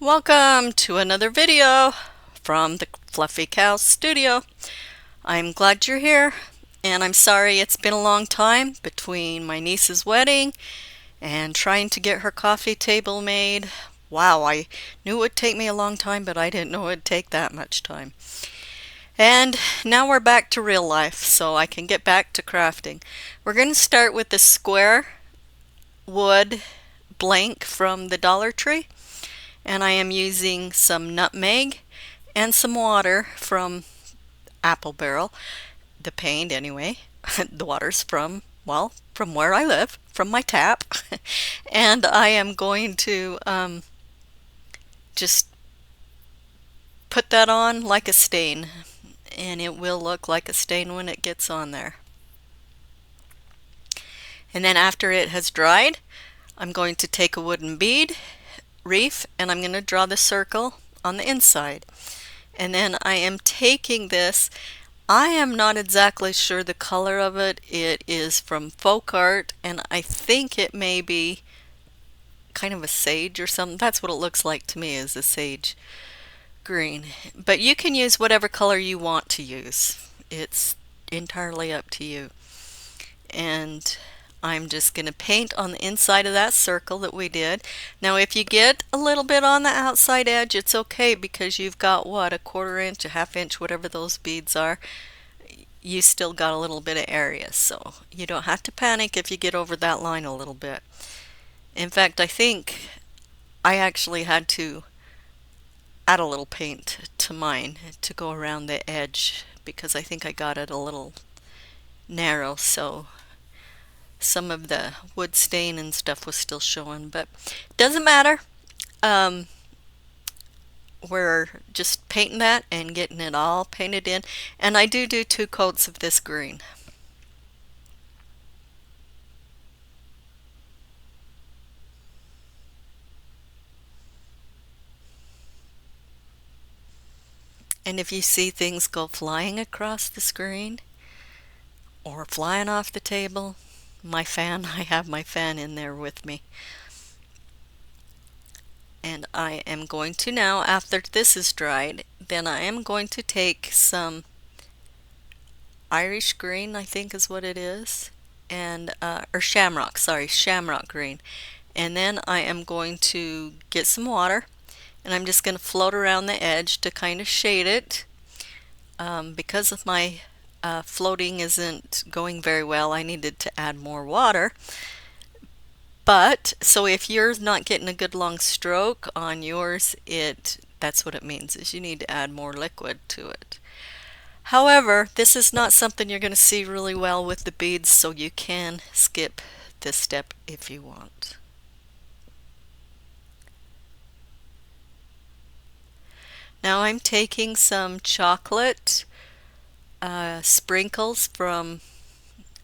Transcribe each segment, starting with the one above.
Welcome to another video from the Fluffy Cow Studio. I'm glad you're here, and I'm sorry it's been a long time between my niece's wedding and trying to get her coffee table made. Wow, I knew it would take me a long time, but I didn't know it'd take that much time. And now we're back to real life, so I can get back to crafting. We're going to start with the square wood blank from the Dollar Tree. And I am using some nutmeg and some water from Apple Barrel, the paint anyway. The water's from, well, from where I live, from my tap. And I am going to just put that on like a stain, and it will look like a stain when it gets on there. And then after it has dried, I'm going to take a wooden bead reef and I'm going to draw the circle on the inside. And then I am taking this, I am not exactly sure the color of it. It is from Folk Art, and I think it may be kind of a sage or something. That's what it looks like to me, is a sage green. But you can use whatever color you want to use. It's entirely up to you. And I'm just going to paint on the inside of that circle that we did. Now if you get a little bit on the outside edge, it's okay, because you've got what, a 1/4 inch, a 1/2 inch, whatever those beads are. You still got a little bit of area, so you don't have to panic if you get over that line a little bit. In fact, I think I actually had to add a little paint to mine to go around the edge, because I think I got it a little narrow, so some of the wood stain and stuff was still showing, but doesn't matter. We're just painting that and getting it all painted in, and I do 2 coats of this green. And if you see things go flying across the screen or flying off the table, my fan, I have my fan in there with me. And I am going to now, after this is dried, then I am going to take some Irish green, I think is what it is, and or shamrock, sorry, shamrock green. And then I am going to get some water, and I'm just going to float around the edge to kind of shade it. Because of my floating isn't going very well, I needed to add more water. But so if you're not getting a good long stroke on yours, that's what it means, is you need to add more liquid to it. However, this is not something you're going to see really well with the beads, so you can skip this step if you want. Now I'm taking some chocolate sprinkles from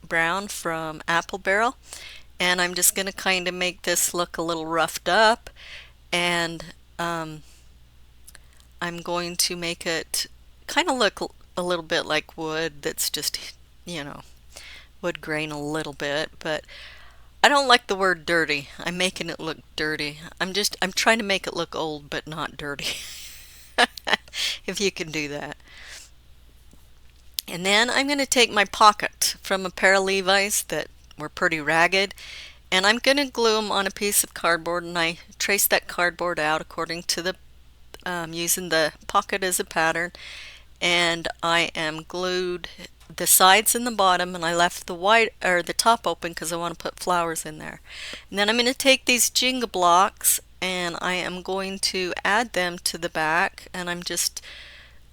brown from Apple Barrel, and I'm just going to kind of make this look a little roughed up, and I'm going to make it kind of look a little bit like wood that's just, you know, wood grain a little bit, but I don't like the word dirty. I'm making it look dirty. I'm trying to make it look old but not dirty. If you can do that. And then I'm going to take my pocket from a pair of Levi's that were pretty ragged, and I'm going to glue them on a piece of cardboard, and I trace that cardboard out according to the using the pocket as a pattern, and I am glued the sides and the bottom, and I left the white or the top open because I want to put flowers in there. And then I'm going to take these Jenga blocks and I am going to add them to the back, and I'm just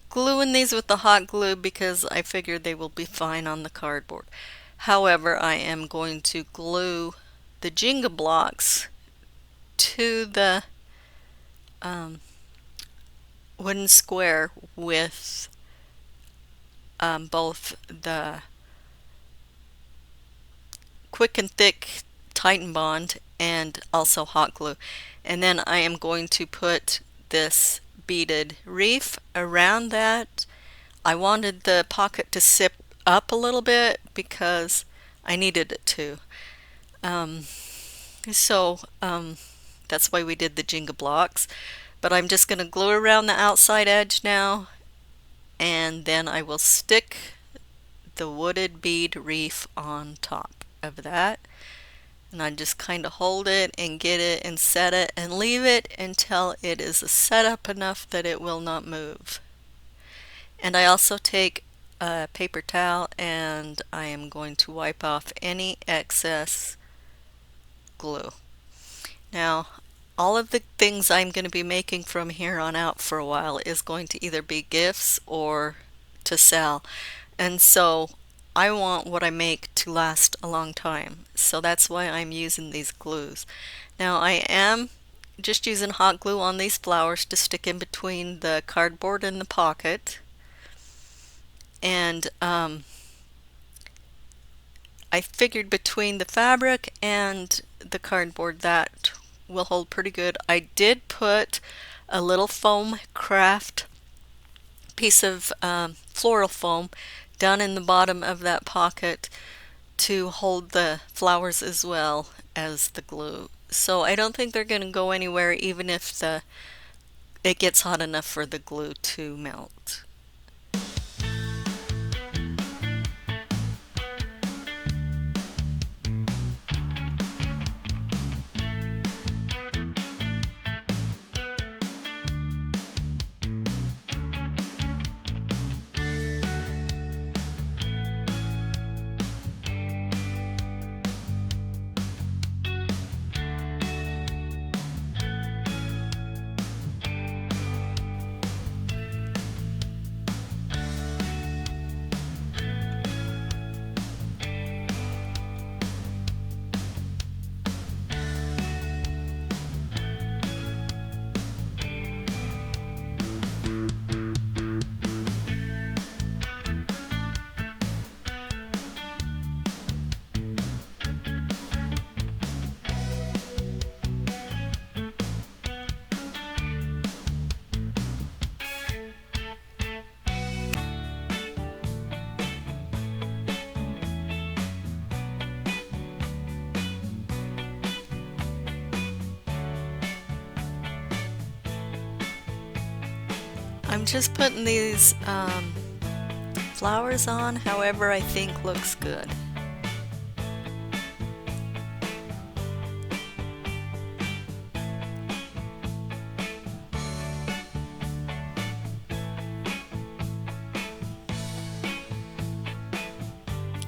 gluing these with the hot glue because I figured they will be fine on the cardboard. However, I am going to glue the Jenga blocks to the wooden square with both the Quick and Thick Titan Bond and also hot glue. And then I am going to put this beaded reef around that. I wanted the pocket to zip up a little bit because I needed it to. So that's why we did the Jenga blocks. But I'm just going to glue around the outside edge now, and then I will stick the wooded bead wreath on top of that. And I just kind of hold it and get it and set it and leave it until it is set up enough that it will not move. And I also take a paper towel and I am going to wipe off any excess glue. Now, all of the things I'm going to be making from here on out for a while is going to either be gifts or to sell. And so I want what I make to last a long time. So that's why I'm using these glues. Now I am just using hot glue on these flowers to stick in between the cardboard and the pocket. And I figured between the fabric and the cardboard that will hold pretty good. I did put a little foam craft piece of floral foam down in the bottom of that pocket to hold the flowers as well as the glue. So I don't think they're going to go anywhere even if it gets hot enough for the glue to melt. I'm just putting these flowers on however I think looks good.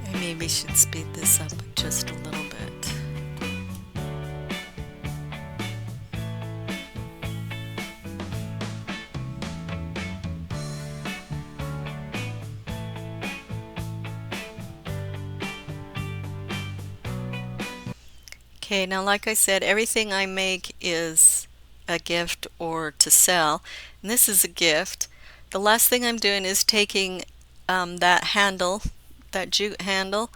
I maybe should speed this up just a little bit. Okay, now like I said, everything I make is a gift or to sell. And this is a gift. The last thing I'm doing is taking that handle, that jute handle,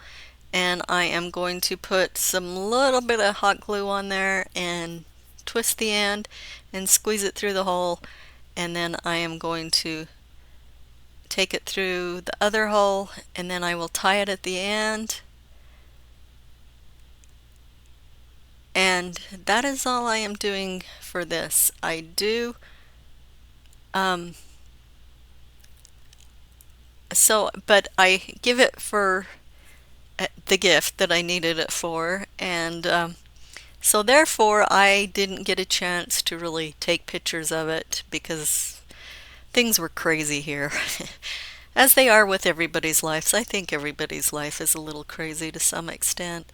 and I am going to put some little bit of hot glue on there and twist the end and squeeze it through the hole, and then I am going to take it through the other hole, and then I will tie it at the end. And that is all I am doing for this. I do but I give it for the gift that I needed it for, and so therefore I didn't get a chance to really take pictures of it because things were crazy here. As they are with everybody's lives. I think everybody's life is a little crazy to some extent.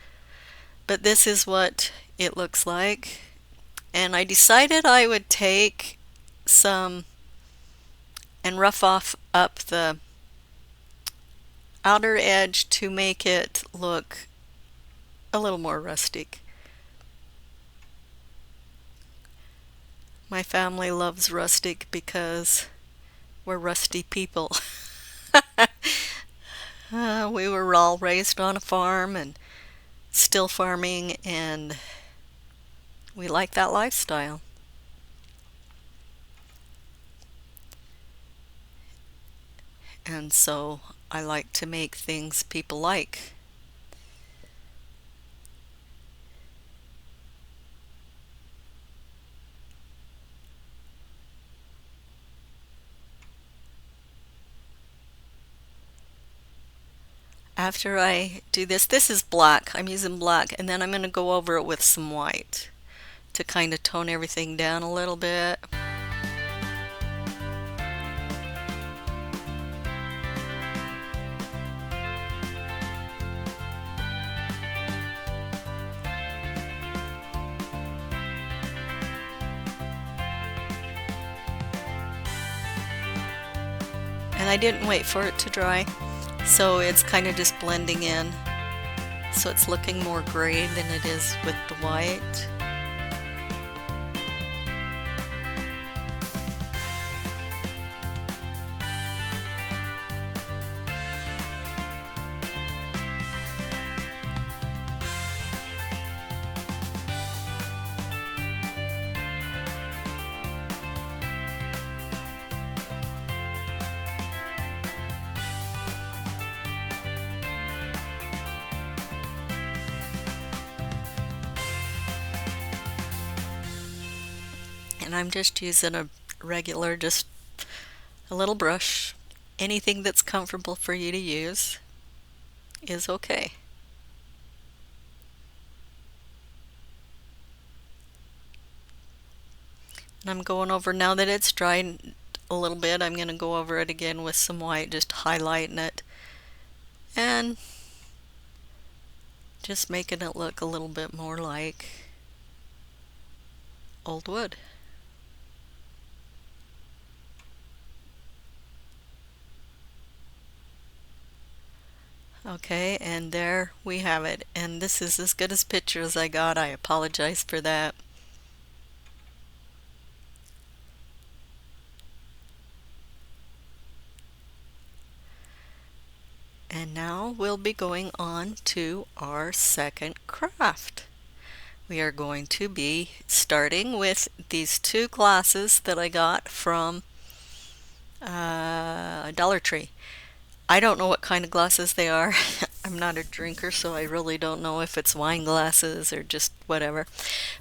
But this is what it looks like. And I decided I would take some and rough up the outer edge to make it look a little more rustic. My family loves rustic because we're rusty people. We were all raised on a farm and still farming, and we like that lifestyle. And so I like to make things people like. after I do this, this is black. I'm using black, and then I'm going to go over it with some white to kind of tone everything down a little bit. And I didn't wait for it to dry, so it's kind of just blending in. So it's looking more gray than it is with the white. And I'm just using a regular, just a little brush. Anything that's comfortable for you to use is okay. And I'm going over, now that it's dried a little bit, I'm going to go over it again with some white, just highlighting it and just making it look a little bit more like old wood. Okay, and there we have it. And this is as good a picture as I got. I apologize for that. And now we'll be going on to our second craft. We are going to be starting with these two glasses that I got from Dollar Tree. I don't know what kind of glasses they are. I'm not a drinker, so I really don't know if it's wine glasses or just whatever.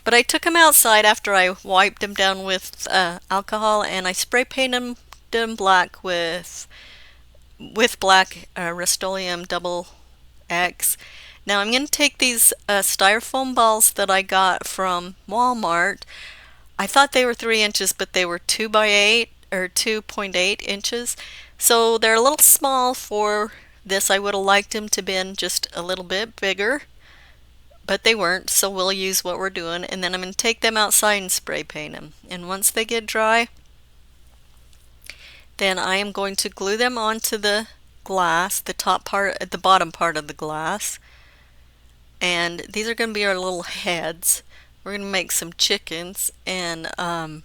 But I took them outside after I wiped them down with alcohol, and I spray painted them black with black Rust-Oleum Double X. Now I'm going to take these styrofoam balls that I got from Walmart. I thought they were 3 inches, but they were 2 by 8 or 2.8 inches. So they're a little small for this. I would have liked them to been just a little bit bigger, but they weren't, so we'll use what we're doing. And then I'm going to take them outside and spray paint them. And once they get dry, then I am going to glue them onto the glass, the top part, the bottom part of the glass. And these are going to be our little heads. We're going to make some chickens, and I'm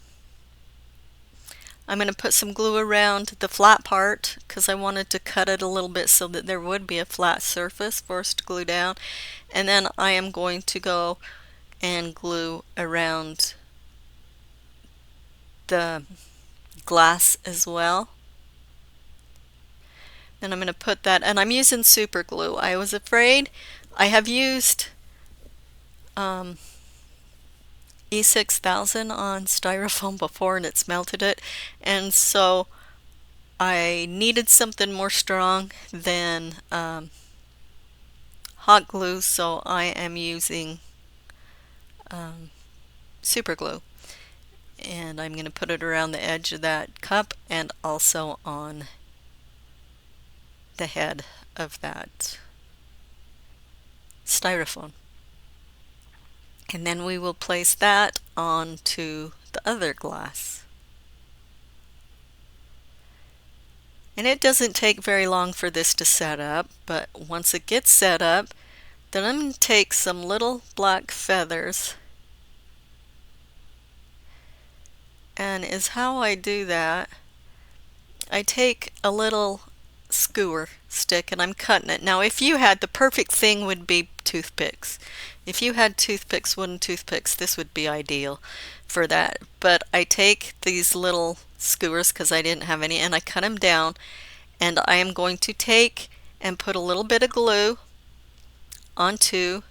going to put some glue around the flat part because I wanted to cut it a little bit so that there would be a flat surface for us to glue down. And then I am going to go and glue around the glass as well. Then I'm going to put that, and I'm using super glue. I was afraid. I have used E6000 on styrofoam before, and it's melted it, and so I needed something more strong than hot glue, so I am using super glue, and I'm going to put it around the edge of that cup and also on the head of that styrofoam. And then we will place that onto the other glass. And it doesn't take very long for this to set up, but once it gets set up, then I'm going to take some little black feathers, and is how I do that. I take a little skewer stick and I'm cutting it. Now if you had, the perfect thing would be toothpicks. If you had toothpicks, wooden toothpicks, this would be ideal for that. But I take these little skewers because I didn't have any, and I cut them down, and I am going to take and put a little bit of glue onto,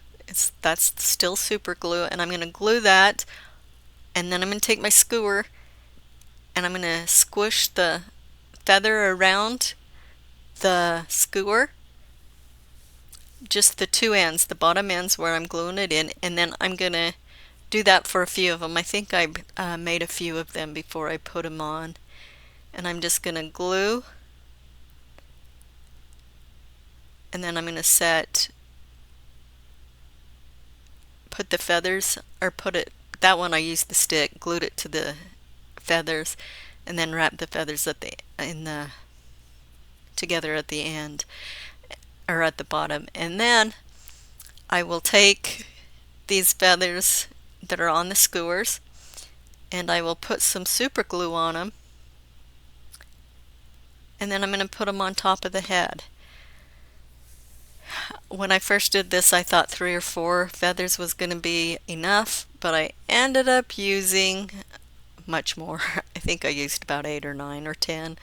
that's still super glue, and I'm going to glue that, and then I'm going to take my skewer and I'm going to squish the feather around the skewer, just the two ends, the bottom ends where I'm gluing it in, and then I'm gonna do that for a few of them. I think I made a few of them before I put them on. And I'm just gonna glue, and then I'm gonna put the feathers, or put it, that one I used the stick, glued it to the feathers, and then wrap the feathers together at the end, or at the bottom. And then I will take these feathers that are on the skewers, and I will put some super glue on them, and then I'm going to put them on top of the head. When I first did this, I thought 3 or 4 feathers was going to be enough, but I ended up using much more. I think I used about 8 or 9 or 10.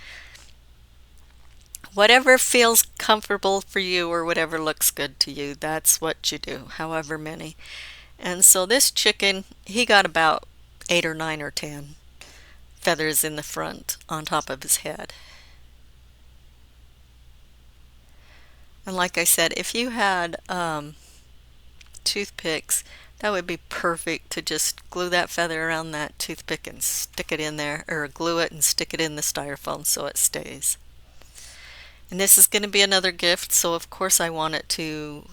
Whatever feels comfortable for you or whatever looks good to you, that's what you do, however many. And so this chicken, he got about 8 or 9 or 10 feathers in the front on top of his head. And like I said, if you had toothpicks, that would be perfect to just glue that feather around that toothpick and stick it in there, or glue it and stick it in the styrofoam so it stays. And this is going to be another gift, so of course I want it to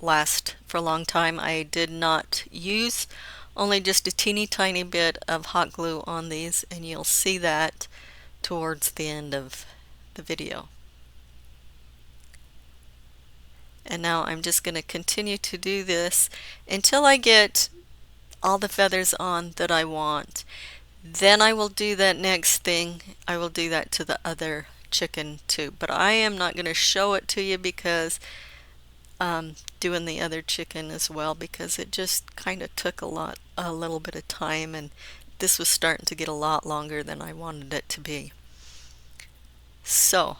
last for a long time. I did not use only just a teeny tiny bit of hot glue on these, and you'll see that towards the end of the video. And now I'm just going to continue to do this until I get all the feathers on that I want. Then I will do that next thing. I will do that to the other chicken too. But I am not going to show it to you because doing the other chicken as well, because it just kind of took a little bit of time, and this was starting to get a lot longer than I wanted it to be. So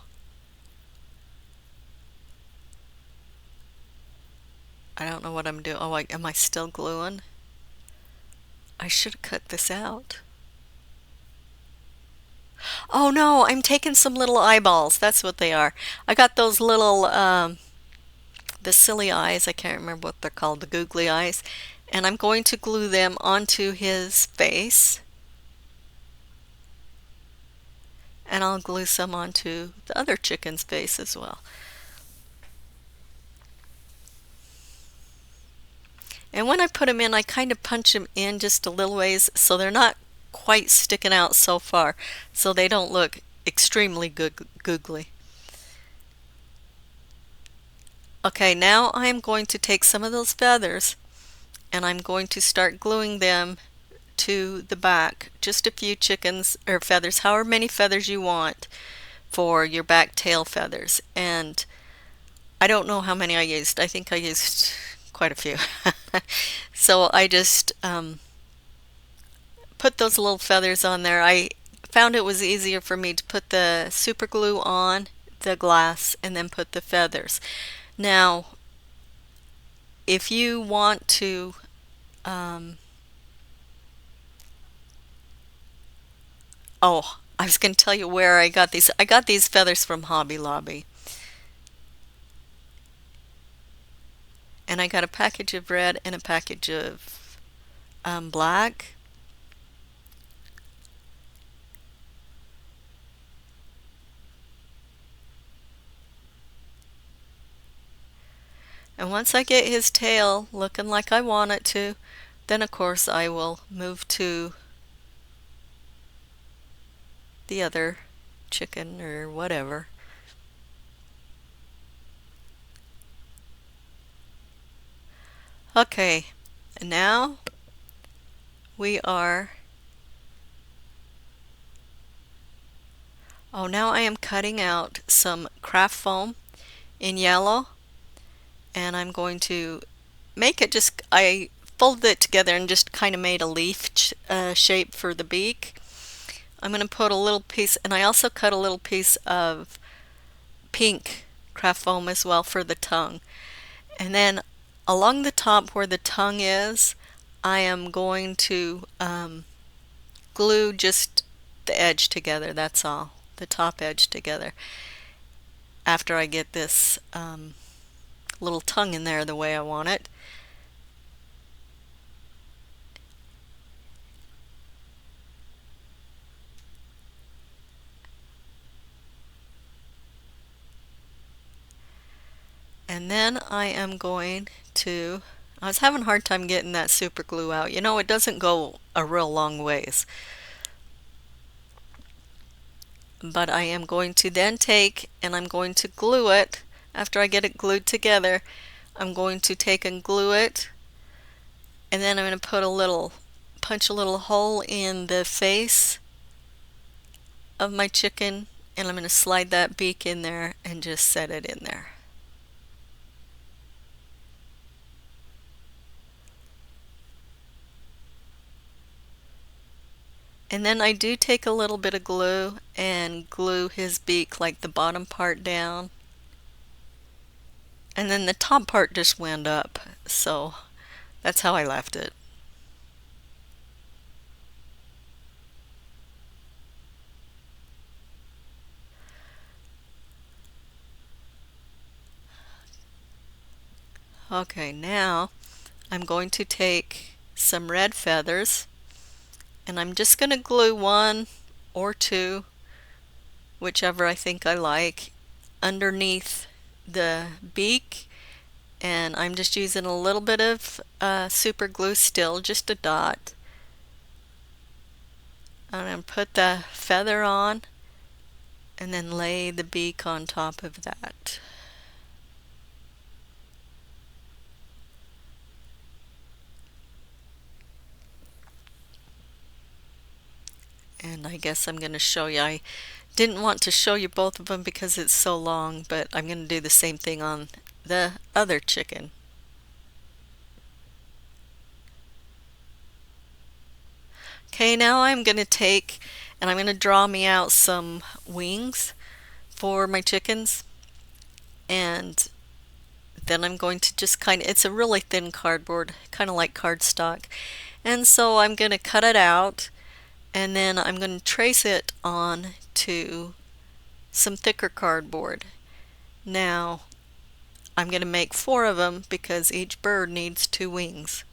I don't know what I'm doing. Oh, am I still gluing? I should have cut this out. Oh no, I'm taking some little eyeballs. That's what they are. I got those little, the silly eyes. I can't remember what they're called, the googly eyes. And I'm going to glue them onto his face. And I'll glue some onto the other chicken's face as well. And when I put them in, I kind of punch them in just a little ways so they're not quite sticking out so far, so they don't look extremely googly. Okay, now I'm going to take some of those feathers and I'm going to start gluing them to the back. Just a few chickens or feathers, however many feathers you want for your back tail feathers. And I don't know how many I used. I think I used quite a few. So I just put those little feathers on there. I found it was easier for me to put the super glue on the glass and then put the feathers. Now, if you want to oh, I was going to tell you where I got these. I got these feathers from Hobby Lobby. And I got a package of red and a package of black. And once I get his tail looking like I want it to, then of course I will move to the other chicken or whatever. Okay, and now we are, now I am cutting out some craft foam in yellow, and I'm going to make it I folded it together and just kind of made a leaf shape for the beak. I'm going to put a little piece, and I also cut a little piece of pink craft foam as well for the tongue. And then along the top where the tongue is, I am going to glue just the edge together, that's all, the top edge together, after I get this little tongue in there the way I want it. And then I am going to, I was having a hard time getting that super glue out. You know, it doesn't go a real long ways. But I am going to then take and I'm going to glue it. After I get it glued together, I'm going to take and glue it, and then I'm going to punch a little hole in the face of my chicken, and I'm going to slide that beak in there and just set it in there. And then I do take a little bit of glue and glue his beak, like the bottom part down. And then the top part just went up, so that's how I left it. Okay, now I'm going to take some red feathers, and I'm just going to glue one or two, whichever I think I like, underneath the beak. And I'm just using a little bit of super glue still, just a dot. I'm going to put the feather on and then lay the beak on top of that. And I guess I'm going to show you. I didn't want to show you both of them because it's so long, but I'm going to do the same thing on the other chicken. Okay, now I'm going to take and I'm going to draw me out some wings for my chickens, and then I'm going to just it's a really thin cardboard, kind of like cardstock, and so I'm going to cut it out, and then I'm going to trace it on to some thicker cardboard. Now I'm going to make 4 of them because each bird needs 2 wings.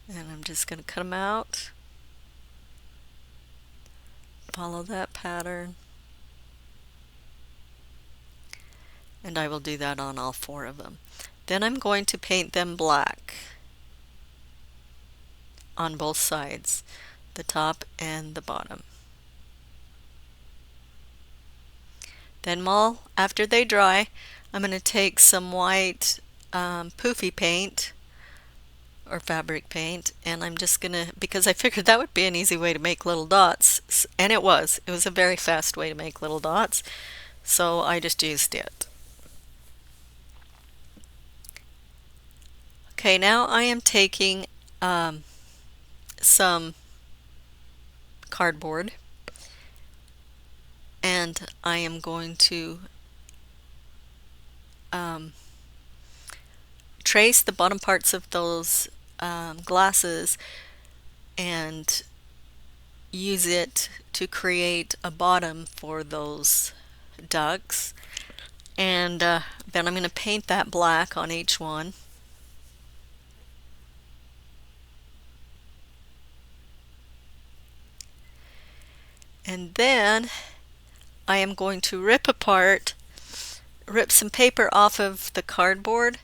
And I'm just going to cut them out. Follow that pattern. And I will do that on all 4 of them. Then I'm going to paint them black on both sides, the top and the bottom. Then after they dry, I'm going to take some white poofy paint or fabric paint, and I'm just gonna, because I figured that would be an easy way to make little dots, and it was a very fast way to make little dots, so I just used it. Okay, now I am taking some cardboard, and I am going to trace the bottom parts of those glasses and use it to create a bottom for those ducks. And then I'm going to paint that black on each one. And then I am going to rip some paper off of the cardboard,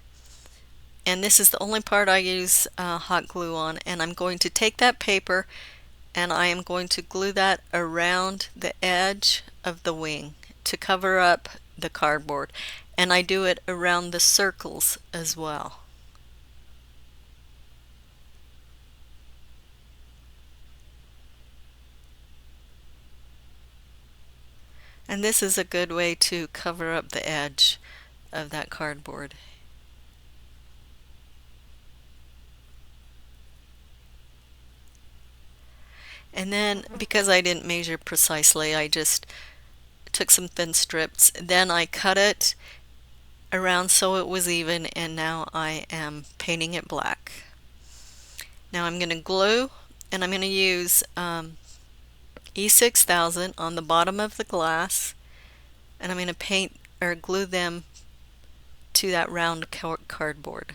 and this is the only part I use hot glue on, and I'm going to take that paper and I am going to glue that around the edge of the wing to cover up the cardboard, and I do it around the circles as well. And this is a good way to cover up the edge of that cardboard. And then, because I didn't measure precisely, I just took some thin strips. Then I cut it around so it was even, and now I am painting it black. Now I'm going to glue, and I'm going to use E6000 on the bottom of the glass, and I'm going to paint or glue them to that round cardboard.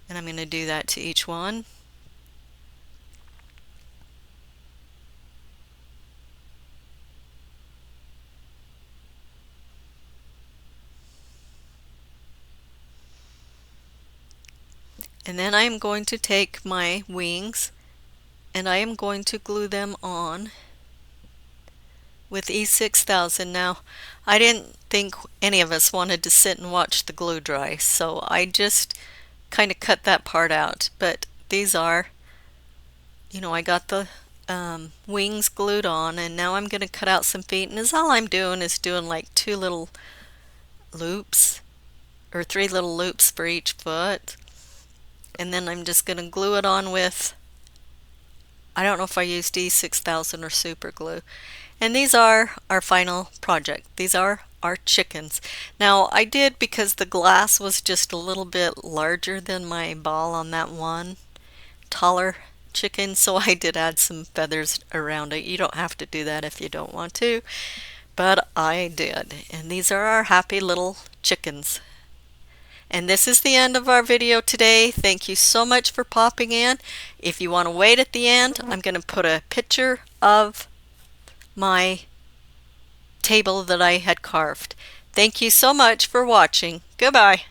And I'm going to do that to each one. And then I am going to take my wings and I am going to glue them on with E6000. Now, I didn't think any of us wanted to sit and watch the glue dry, so I just kind of cut that part out. But these are, I got the wings glued on, and now I'm going to cut out some feet, and all I'm doing is doing like 2 little loops or 3 little loops for each foot. And then I'm just going to glue it on with, I don't know if I used E6000 or super glue. And these are our final project. These are our chickens. Now I did, because the glass was just a little bit larger than my ball on that one taller chicken, so I did add some feathers around it. You don't have to do that if you don't want to, but I did. And these are our happy little chickens. And this is the end of our video today. Thank you so much for popping in. If you want to wait at the end, I'm going to put a picture of my table that I had carved. Thank you so much for watching. Goodbye.